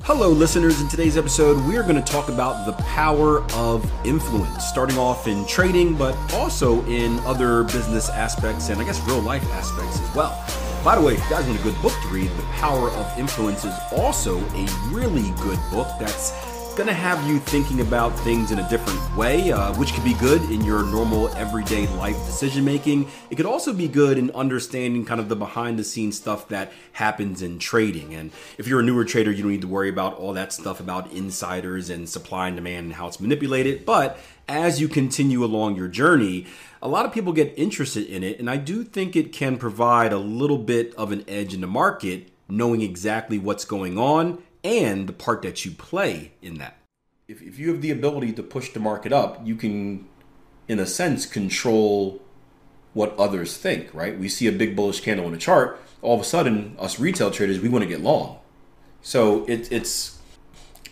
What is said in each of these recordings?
Hello, listeners. In today's episode, we are going to talk about the power of influence, starting off in trading, but also in other business aspects and I guess real life aspects as well. By the way, if you guys want a good book to read, The Power of Influence is also a really good book that's going to have you thinking about things in a different way, which could be good in your normal everyday life decision making. It could also be good in understanding kind of the behind the scenes stuff that happens in trading. And if you're a newer trader, you don't need to worry about all that stuff about insiders and supply and demand and how it's manipulated. But as you continue along your journey, a lot of people get interested in it. And I do think it can provide a little bit of an edge in the market, knowing exactly what's going on and the part that you play in that. If you have the ability to push the market up, you can, in a sense, control what others think, right? We see a big bullish candle in a chart, all of a sudden, us retail traders, we want to get long. So it's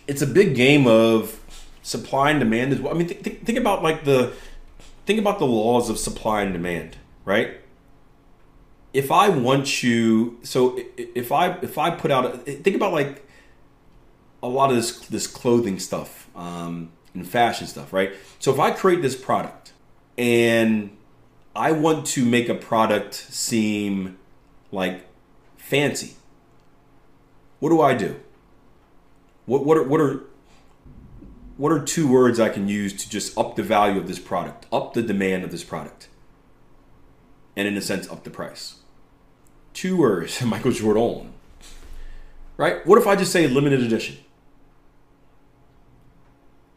a big game of supply and demand as well. I mean, think about the laws of supply and demand, right? If I want you, so if I put out, think about like a lot of this clothing stuff and fashion stuff, right? So if I create this product and I want to make a product seem like fancy, what do? What are two words I can use to just up the value of this product, up the demand of this product, and in a sense up the price? Two words, Michael Jordan, right? What if I just say limited edition?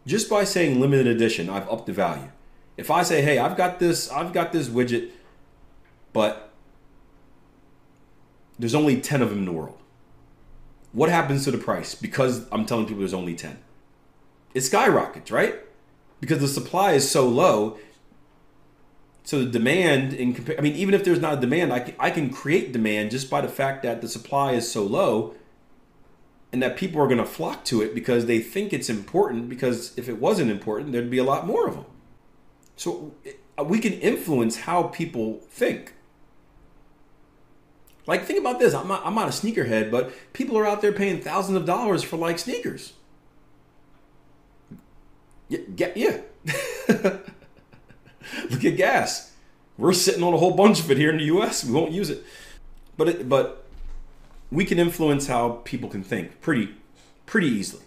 Just by saying limited edition, I've upped the value. If I say, hey, I've got this widget, but there's only 10 of them in the world. What happens to the price? Because I'm telling people there's only 10. It skyrockets, right? Because the supply is so low. So the demand, even if there's not a demand, I can create demand just by the fact that the supply is so low and that people are going to flock to it because they think it's important, because if it wasn't important, there'd be a lot more of them. So we can influence how people think. Like, think about this. I'm not a sneakerhead, but people are out there paying thousands of dollars for like sneakers. Yeah. Look at gas. We're sitting on a whole bunch of it here in the US. We won't use it. But we can influence how people can think pretty easily.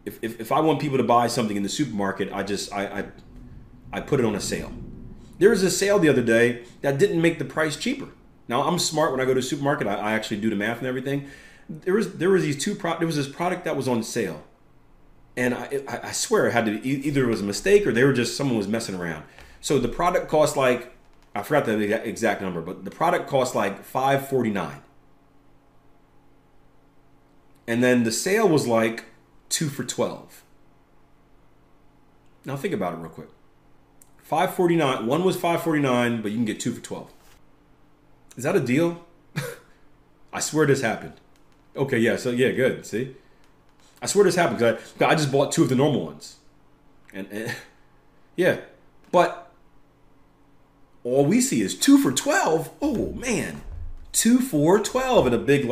If I want people to buy something in the supermarket, I put it on a sale. There was a sale the other day that didn't make the price cheaper. Now, I'm smart when I go to a supermarket. I actually do the math and everything. There was this product that was on sale. And I swear it had to be, either it was a mistake or someone was messing around. So the product cost like, I forgot the exact number, but the product cost like $5.49. And then the sale was like 2 for $12. Now think about it real quick. $5.49. One was $5.49, but you can get 2 for $12. Is that a deal? I swear this happened. Okay, yeah. So yeah, good. See, I swear this happened because I just bought 2 of the normal ones, and yeah, but all we see is 2 for $12. Oh man, 2 for $12 and a big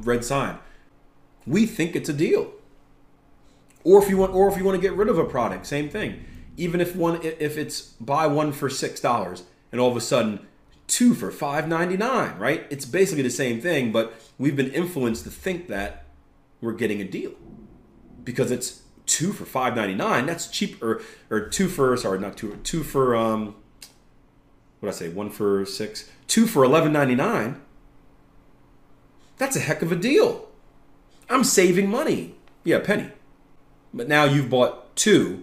red sign. We think it's a deal. Or if you want to get rid of a product, same thing. Even if it's buy one for $6 and all of a sudden 2 for $5.99, right? It's basically the same thing, but we've been influenced to think that we're getting a deal because it's 2 for $5.99. That's cheap, or 2 for, sorry, not 2 for what did I say? 1 for 6, 2 for $11.99. That's a heck of a deal. I'm saving money. Yeah, a penny. But now you've bought 2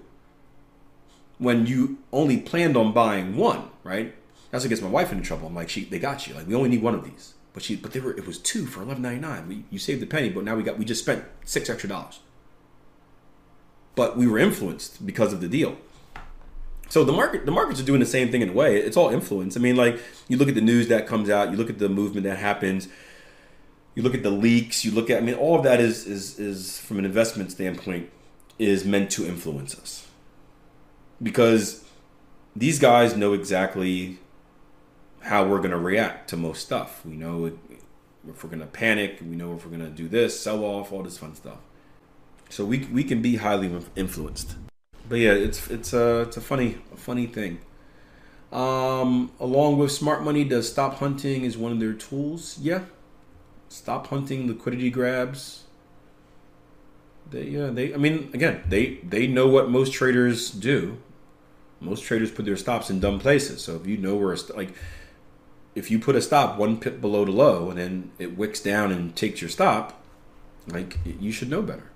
when you only planned on buying 1, right? That's what gets my wife into trouble. I'm like, they got you. Like, we only need 1 of these. But it was 2 for $11.99. You saved the penny, but now we just spent $6 extra. But we were influenced because of the deal. So the markets are doing the same thing in a way. It's all influence. I mean, like, you look at the news that comes out, you look at the movement that happens, you look at the leaks, all of that is from an investment standpoint is meant to influence us. Because these guys know exactly how we're going to react to most stuff. We know if we're going to panic. We know if we're going to do this, sell off, all this fun stuff. So we can be highly influenced. But yeah, it's a funny thing. Along with smart money, does stop hunting is one of their tools. Yeah, stop hunting, liquidity grabs. I mean, again, they know what most traders do. Most traders put their stops in dumb places. So if you know where if you put a stop one pip below the low and then it wicks down and takes your stop, like, you should know better.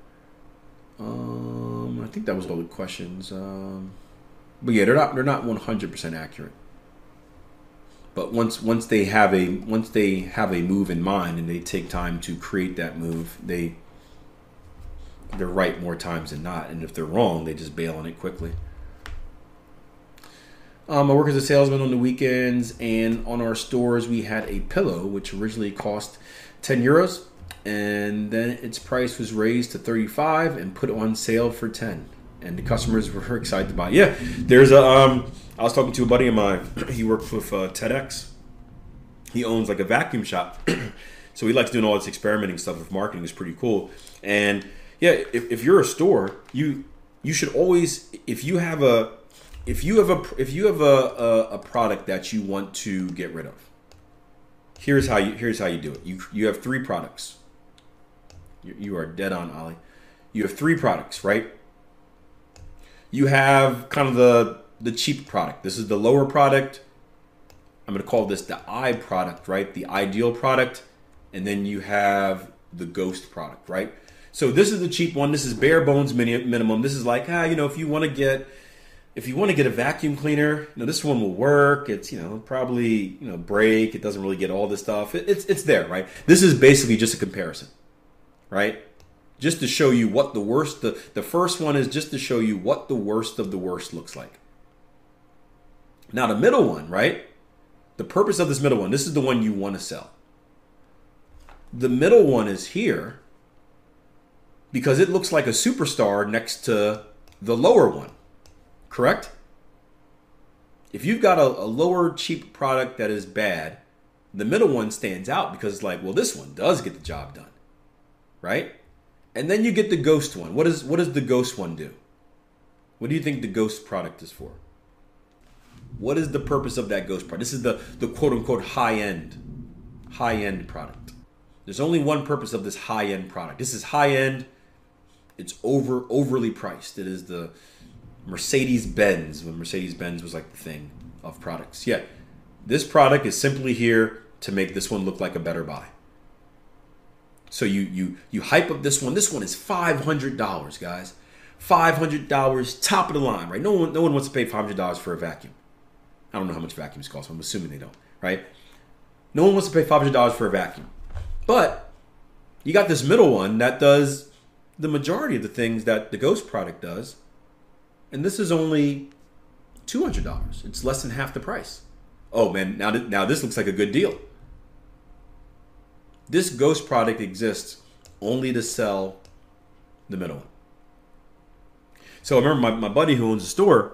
I think that was all the questions. But yeah, they're not 100% accurate. But once they have a move in mind and they take time to create that move, they're right more times than not. And if they're wrong, they just bail on it quickly. I work as a salesman on the weekends, and on our stores we had a pillow which originally cost €10, and then its price was raised to 35 and put on sale for 10. And the customers were excited to buy. Yeah, there's I was talking to a buddy of mine. He works with TEDx. He owns like a vacuum shop, so he likes doing all this experimenting stuff with marketing. It's pretty cool. And yeah, if you're a store, you should always, if you have a product that you want to get rid of, here's how you do it. You have 3 products. You are dead on, Ollie. You have 3 products, right? You have kind of the cheap product. This is the lower product. I'm going to call this the I product, right? The ideal product. And then you have the ghost product, right? So this is the cheap one. This is bare bones minimum. This is like, if you want to get a vacuum cleaner, this one will work. It's, probably, break. It doesn't really get all this stuff. It's there, right? This is basically just a comparison, right? Just to show you what the worst, the first one is just to show you what the worst of the worst looks like. Now the middle one, right? The purpose of this middle one, this is the one you want to sell. The middle one is here because it looks like a superstar next to the lower one, correct? If you've got a lower cheap product that is bad, the middle one stands out because it's like, well, this one does get the job done, right? And then you get the ghost one. What does the ghost one do? What do you think the ghost product is for? What is the purpose of that ghost product? This is the quote unquote high end product. There's only one purpose of this high end product. This is high end. It's overly priced. It is the Mercedes-Benz, when Mercedes-Benz was like the thing of products. Yeah, this product is simply here to make this one look like a better buy. So you hype up this one. This one is $500, guys. $500, top of the line, right? No one wants to pay $500 for a vacuum. I don't know how much vacuums cost. I'm assuming they don't, right? No one wants to pay $500 for a vacuum. But you got this middle one that does the majority of the things that the ghost product does. And this is only $200. It's less than half the price. Oh man, now this looks like a good deal. This ghost product exists only to sell the middle one. So I remember my buddy who owns a store,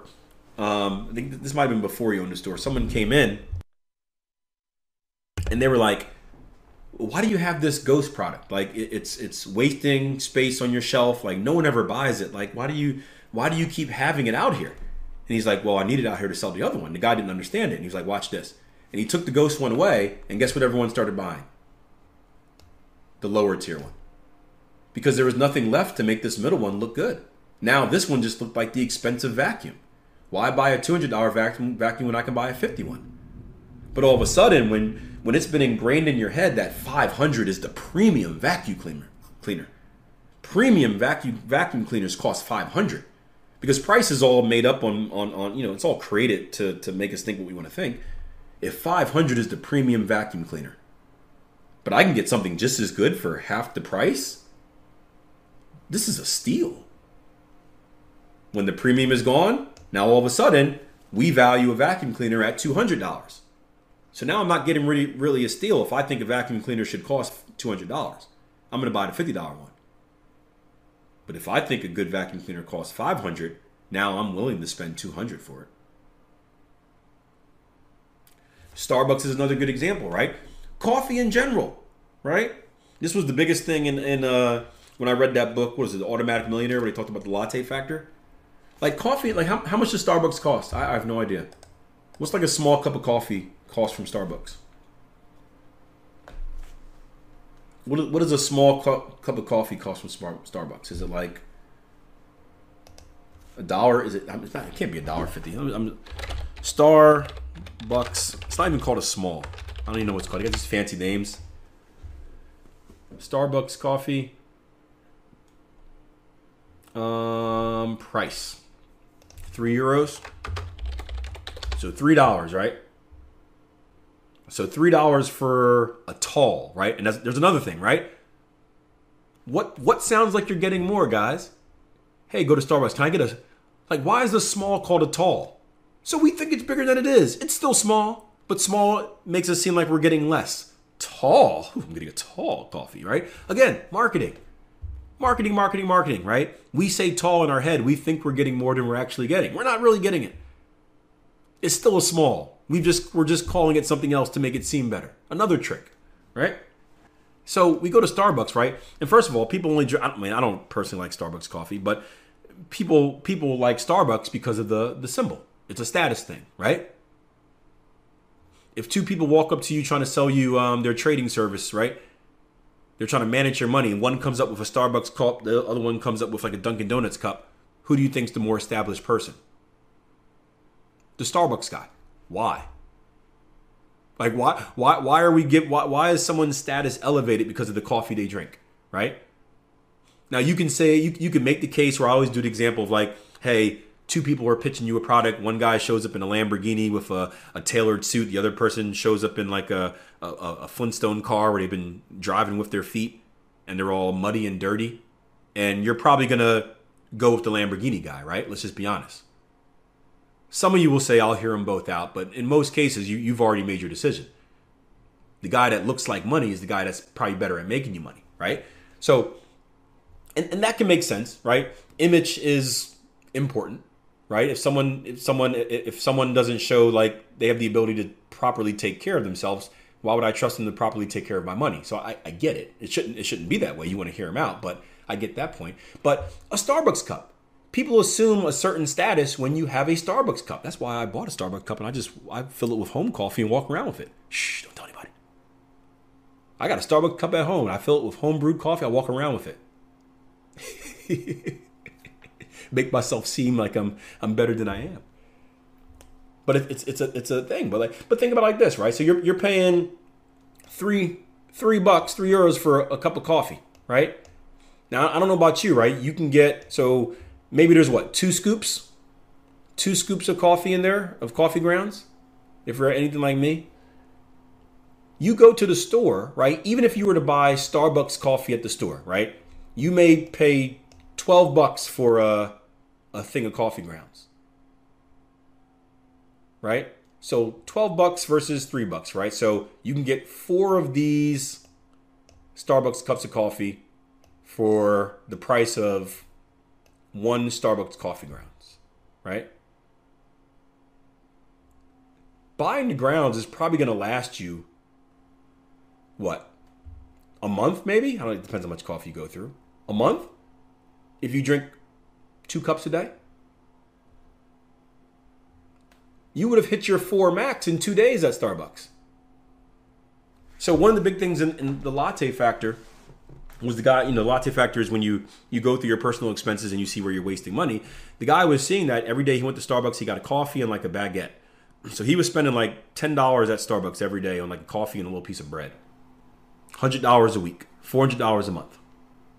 I think this might have been before he owned a store, someone came in and they were like, why do you have this ghost product? Like it's wasting space on your shelf. Like no one ever buys it. Like why do you keep having it out here? And he's like, well, I need it out here to sell the other one. The guy didn't understand it. And he was like, watch this. And he took the ghost one away, and guess what everyone started buying? The lower tier one. Because there was nothing left to make this middle one look good. Now this one just looked like the expensive vacuum. Why buy a $200 vacuum when I can buy a $50 one? But all of a sudden, when it's been ingrained in your head that $500 is the premium vacuum cleaner. Premium vacuum cleaners cost $500. Because price is all made up on it's all created to make us think what we want to think. If $500 is the premium vacuum cleaner, but I can get something just as good for half the price, this is a steal. When the premium is gone, now all of a sudden, we value a vacuum cleaner at $200. So now I'm not getting really a steal. If I think a vacuum cleaner should cost $200, I'm going to buy the $50 one. But if I think a good vacuum cleaner costs $500, now I'm willing to spend $200 for it. Starbucks is another good example, right? Coffee in general, right? This was the biggest thing in when I read that book, what was it, The Automatic Millionaire, where they talked about the Latte Factor. Like coffee, like how much does Starbucks cost? I have no idea. What's like a small cup of coffee cost from Starbucks? What does a small cup of coffee cost from Starbucks? Is it like $1? Is it? It can't be $1.50. Starbucks. It's not even called a small. I don't even know what it's called. They got these fancy names. Starbucks coffee. Price. €3. So $3, right? So $3 for a tall, right? And there's another thing, right? What sounds like you're getting more, guys? Hey, go to Starbucks. Can I get a... Like, why is the small called a tall? So we think it's bigger than it is. It's still small, but small makes it seem like we're getting less. Tall? Ooh, I'm getting a tall coffee, right? Again, marketing. Marketing, right? We say tall in our head. We think we're getting more than we're actually getting. We're not really getting it. It's still a small. We're just calling it something else to make it seem better. Another trick, right? So we go to Starbucks, right? And first of all, people only drink. I don't personally like Starbucks coffee, but people like Starbucks because of the symbol. It's a status thing, right? If two people walk up to you trying to sell you their trading service, right? They're trying to manage your money, and one comes up with a Starbucks cup, the other one comes up with like a Dunkin' Donuts cup. Who do you think's the more established person? The Starbucks guy. Why? Like why is someone's status elevated because of the coffee they drink, right? Now you can say you can make the case where I always do the example of like, hey, two people are pitching you a product. One guy shows up in a Lamborghini with a tailored suit. The other person shows up in like a Flintstone car where they've been driving with their feet and they're all muddy and dirty. And you're probably gonna go with the Lamborghini guy, right? Let's just be honest. Some of you will say, I'll hear them both out, but in most cases, you've already made your decision. The guy that looks like money is the guy that's probably better at making you money, right? So, and that can make sense, right? Image is important, right? If someone doesn't show like they have the ability to properly take care of themselves, why would I trust them to properly take care of my money? So I get it. It shouldn't be that way. You want to hear them out, but I get that point. But a Starbucks cup. People assume a certain status when you have a Starbucks cup. That's why I bought a Starbucks cup and I fill it with home coffee and walk around with it. Shh, don't tell anybody. I got a Starbucks cup at home and I fill it with home brewed coffee. I walk around with it. Make myself seem like I'm better than I am. But it's a thing. But think about it like this, right? So you're paying €3 for a cup of coffee, right? Now I don't know about you, right? You can get maybe there's two scoops of coffee in there, of coffee grounds, if you're anything like me. You go to the store, right? Even if you were to buy Starbucks coffee at the store, right? You may pay $12 for a thing of coffee grounds, right? So $12 versus $3, right? So you can get 4 of these Starbucks cups of coffee for the price of 1 Starbucks coffee grounds, right? Buying the grounds is probably going to last you, what, a month maybe? I don't know, it depends how much coffee you go through. A month? If you drink 2 cups a day? You would have hit your 4 max in 2 days at Starbucks. So one of the big things in the Latte Factor was the guy, Latte Factor is when you go through your personal expenses and you see where you're wasting money. The guy was seeing that every day he went to Starbucks, he got a coffee and like a baguette. So he was spending like $10 at Starbucks every day on like a coffee and a little piece of bread. $100 a week, $400 a month.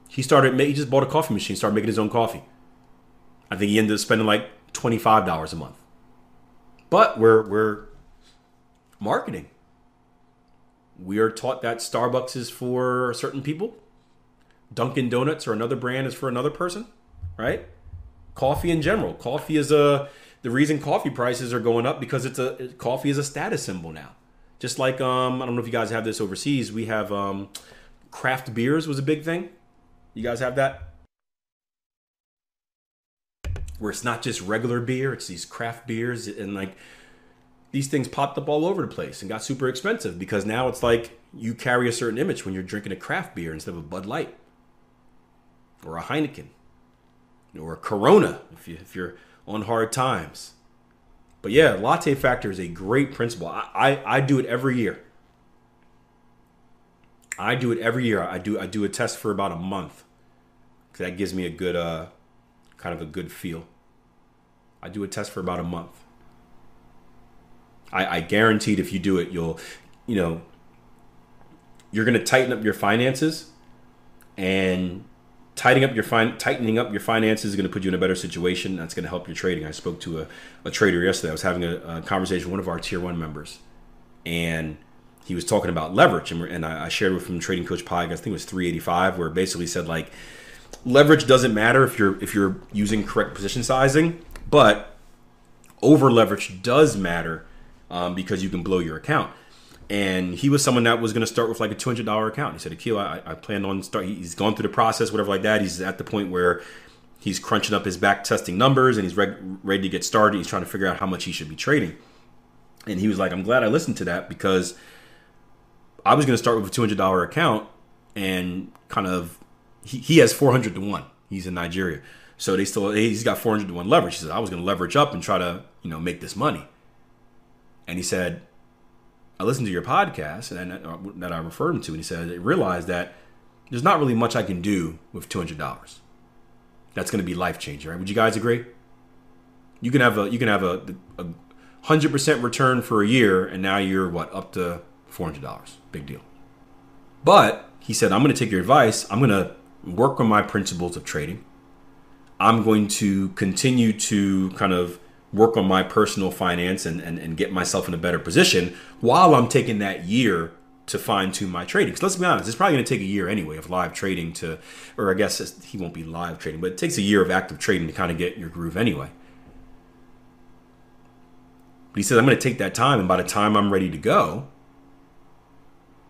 He just bought a coffee machine, started making his own coffee. I think he ended up spending like $25 a month. But we're marketing. We are taught that Starbucks is for certain people. Dunkin' Donuts or another brand is for another person, right? Coffee in general. Coffee is the reason coffee prices are going up because coffee is a status symbol now. Just like, I don't know if you guys have this overseas. We have craft beers was a big thing. You guys have that? Where it's not just regular beer, it's these craft beers, and like these things popped up all over the place and got super expensive because now it's like you carry a certain image when you're drinking a craft beer instead of a Bud Light. or a Heineken or a Corona if you're on hard times. But yeah, Latte Factor is a great principle. I do it every year. I do a test for about a month. That gives me a good kind of a good feel. I do a test for about a month. I guaranteed if you do it, you're going to tighten up your finances, and tightening up your finances is going to put you in a better situation. That's going to help your trading. I spoke to a trader yesterday. I was having a conversation with one of our tier 1 members, and he was talking about leverage, and I shared with him Trading Coach Podcast, I think it was 385, where it basically said like leverage doesn't matter if you're using correct position sizing, but over leverage does matter because you can blow your account. And he was someone that was going to start with like a $200 account. He said, Akil, I plan on start. He's gone through the process, whatever like that. He's at the point where he's crunching up his back testing numbers, and he's ready to get started. He's trying to figure out how much he should be trading. And he was like, I'm glad I listened to that, because I was going to start with a $200 account, and kind of he has 400 to 1. He's in Nigeria. So he's got 400 to 1 leverage. He said, I was going to leverage up and try to, make this money. And he said, I listened to your podcast and that I referred him to, and he said, I realized that there's not really much I can do with $200. That's going to be life changing, right? Would you guys agree? You can have a 100% return for a year, and now you're up to $400. Big deal. But he said, I'm going to take your advice. I'm going to work on my principles of trading. I'm going to continue to kind of work on my personal finance and get myself in a better position while I'm taking that year to fine tune my trading. Because let's be honest, it's probably going to take a year anyway of live trading or I guess he won't be live trading, but it takes a year of active trading to kind of get your groove anyway. But he said, I'm going to take that time, and by the time I'm ready to go,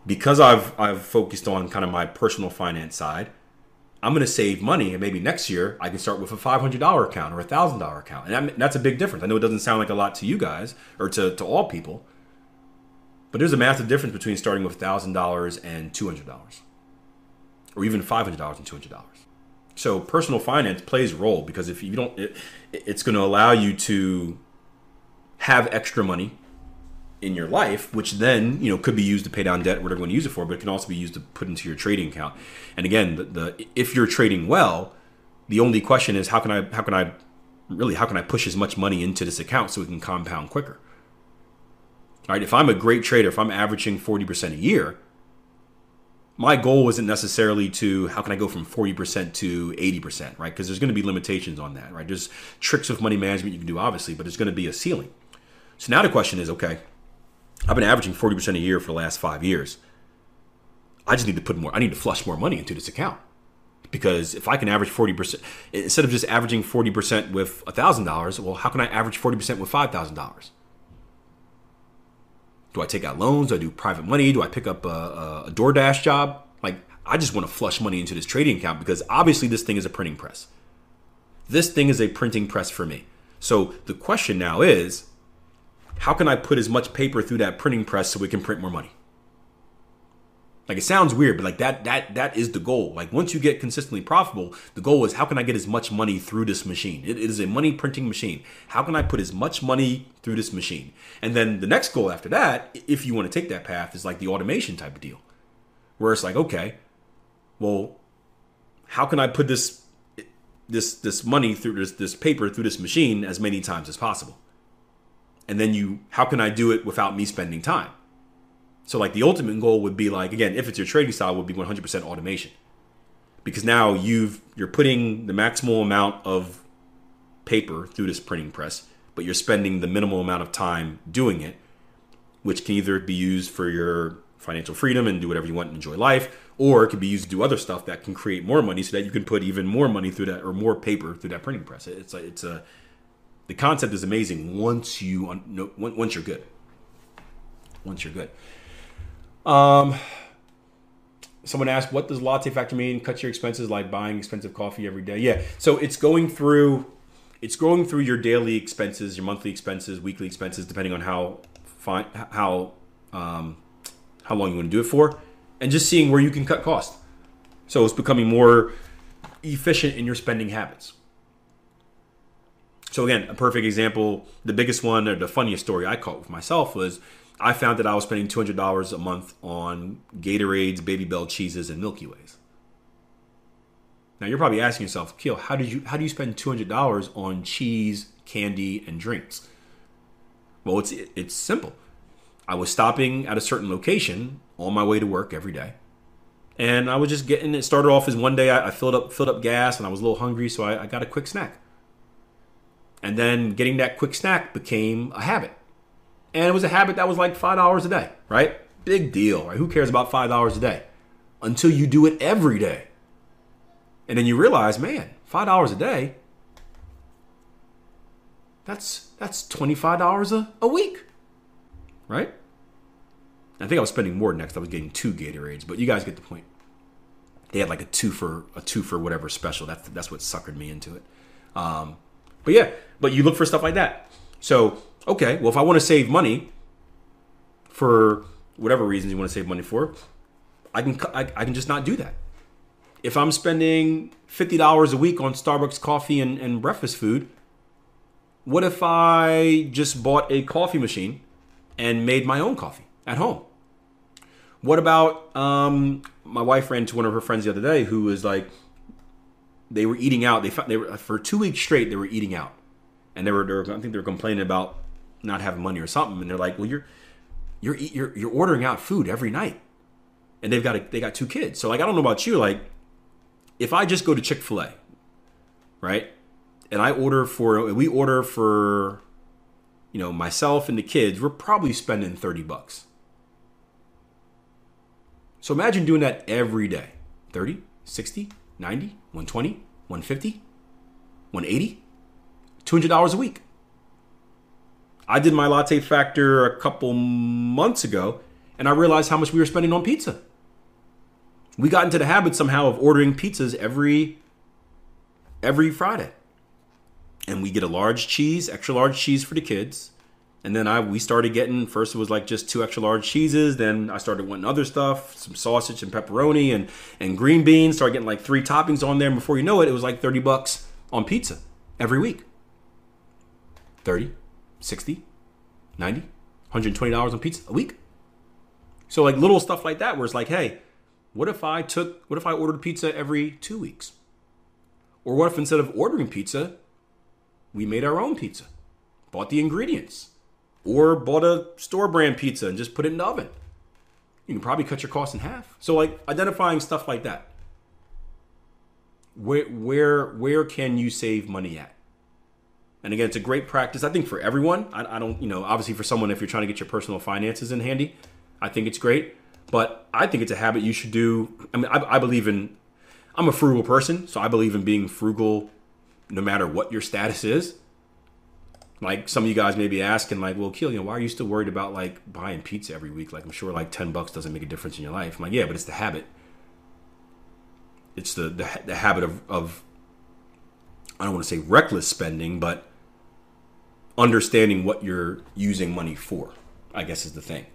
because I've focused on kind of my personal finance side, I'm going to save money, and maybe next year I can start with a $500 account or a $1,000 account. And that's a big difference. I know it doesn't sound like a lot to you guys or to all people, but there's a massive difference between starting with $1,000 and $200, or even $500 and $200. So personal finance plays a role, because if you don't, it's going to allow you to have extra money in your life, which then could be used to pay down debt, whatever you want to use it for, but it can also be used to put into your trading account. And again, if you're trading well, the only question is how can I push as much money into this account so it can compound quicker? All right, if I'm a great trader, if I'm averaging 40% a year, my goal isn't necessarily to how can I go from 40% to 80%, right? Because there's going to be limitations on that, right? There's tricks with money management you can do, obviously, but there's going to be a ceiling. So now the question is, okay, I've been averaging 40% a year for the last 5 years. I just need to put more. I need to flush more money into this account, because if I can average 40%, instead of just averaging 40% with $1,000, well, how can I average 40% with $5,000? Do I take out loans? Do I do private money? Do I pick up a DoorDash job? Like, I just want to flush money into this trading account, because obviously this thing is a printing press. This thing is a printing press for me. So the question now is, how can I put as much paper through that printing press so we can print more money? Like, it sounds weird, but like that is the goal. Like, once you get consistently profitable, the goal is how can I get as much money through this machine? It is a money printing machine. How can I put as much money through this machine? And then the next goal after that, if you want to take that path, is like the automation type of deal, where it's like, okay, well, how can I put this money through this paper through this machine as many times as possible? And then how can I do it without me spending time? So like the ultimate goal would be like, again, if it's your trading style, would be 100% automation. Because now you're putting the maximal amount of paper through this printing press, but you're spending the minimal amount of time doing it, which can either be used for your financial freedom and do whatever you want and enjoy life, or it can be used to do other stuff that can create more money so that you can put even more money through that, or more paper through that printing press. The concept is amazing once you're good. Once you're good. Someone asked, what does Latte Factor mean? Cut your expenses like buying expensive coffee every day. Yeah. So it's going through your daily expenses, your monthly expenses, weekly expenses, depending on how long you want to do it for, and just seeing where you can cut costs. So it's becoming more, efficient in your spending habits. So again, a perfect example, the biggest one or the funniest story I caught with myself was I found that I was spending $200 a month on Gatorades, Baby Bell cheeses, and Milky Ways. Now you're probably asking yourself, Akil, how do you spend $200 on cheese, candy, and drinks? Well, it's simple. I was stopping at a certain location on my way to work every day. And I was just getting it. Started off as one day I filled up gas and I was a little hungry, so I got a quick snack. And then getting that quick snack became a habit. And it was a habit that was like $5 a day, right? Big deal, right? Who cares about $5 a day? Until you do it every day. And then you realize, man, $5 a day, that's $25 a week, right? I think I was spending more next. I was getting 2 Gatorades, but you guys get the point. They had like a two for whatever special. That's what suckered me into it. But you look for stuff like that. So, okay, well, if I want to save money for whatever reasons you want to save money for, I can just not do that. If I'm spending $50 a week on Starbucks coffee and breakfast food, what if I just bought a coffee machine and made my own coffee at home? What about my wife ran into one of her friends the other day who was like, they were eating out. They were for 2 weeks straight. They were eating out, and I think they were complaining about not having money or something. And they're like, "Well, you're ordering out food every night," and they got 2 kids. So like, I don't know about you, like, if I just go to Chick-fil-A, right, and we order for, myself and the kids, we're probably spending $30. So imagine doing that every day. 30, 60, 90, 120, 150, 180, $200 a week. I did my Latte Factor a couple months ago, and I realized how much we were spending on pizza. We got into the habit somehow of ordering pizzas every Friday. And we get a extra large cheese for the kids. And then we started getting, first it was like just 2 extra large cheeses. Then I started wanting other stuff, some sausage and pepperoni and green beans. Started getting like 3 toppings on there. And before you know it, it was like $30 on pizza every week. 30, 60, 90, $120 on pizza a week. So like little stuff like that where it's like, hey, what if I ordered pizza every 2 weeks? Or what if instead of ordering pizza, we made our own pizza, bought the ingredients, or bought a store brand pizza and just put it in the oven? You can probably cut your costs in half. So like identifying stuff like that. Where can you save money at? And again, it's a great practice, I think, for everyone. I don't, obviously for someone, if you're trying to get your personal finances in handy, I think it's great. But I think it's a habit you should do. I mean, I'm a frugal person, so I believe in being frugal no matter what your status is. Like some of you guys may be asking, like, well, Akil, why are you still worried about like buying pizza every week? Like, I'm sure like $10 doesn't make a difference in your life. I'm like, yeah, but it's the habit. It's the habit of I don't want to say reckless spending, but understanding what you're using money for, I guess, is the thing.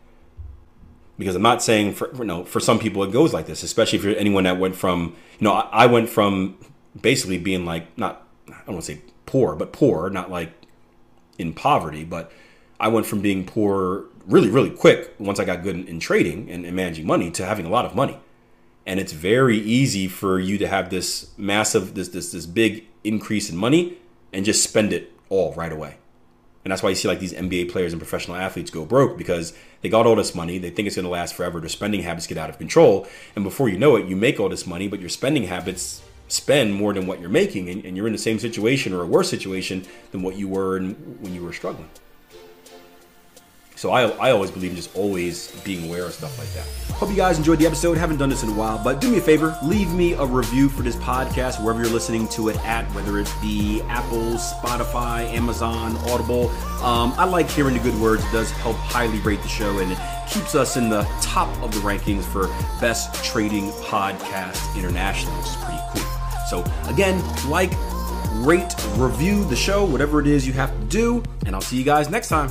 Because I'm not saying for some people it goes like this, especially if you're anyone that went from, I went from basically being like, I don't want to say poor, but poor, not like in poverty, but I went from being poor really, really quick once I got good in trading and managing money to having a lot of money. And it's very easy for you to have this massive, this big increase in money and just spend it all right away. And that's why you see like these NBA players and professional athletes go broke, because they got all this money. They think it's going to last forever. Their spending habits get out of control. And before you know it, you make all this money, but your spending habits spend more than what you're making. And you're in the same situation or a worse situation than what you were when you were struggling. So I always believe in just always being aware of stuff like that. Hope you guys enjoyed the episode. Haven't done this in a while, but do me a favor, leave me a review for this podcast, wherever you're listening to it at, whether it be Apple, Spotify, Amazon, Audible. I like hearing the good words. It does help highly rate the show, and it keeps us in the top of the rankings for best trading podcast internationally, which is pretty cool. So again, rate, review the show, whatever it is you have to do, and I'll see you guys next time.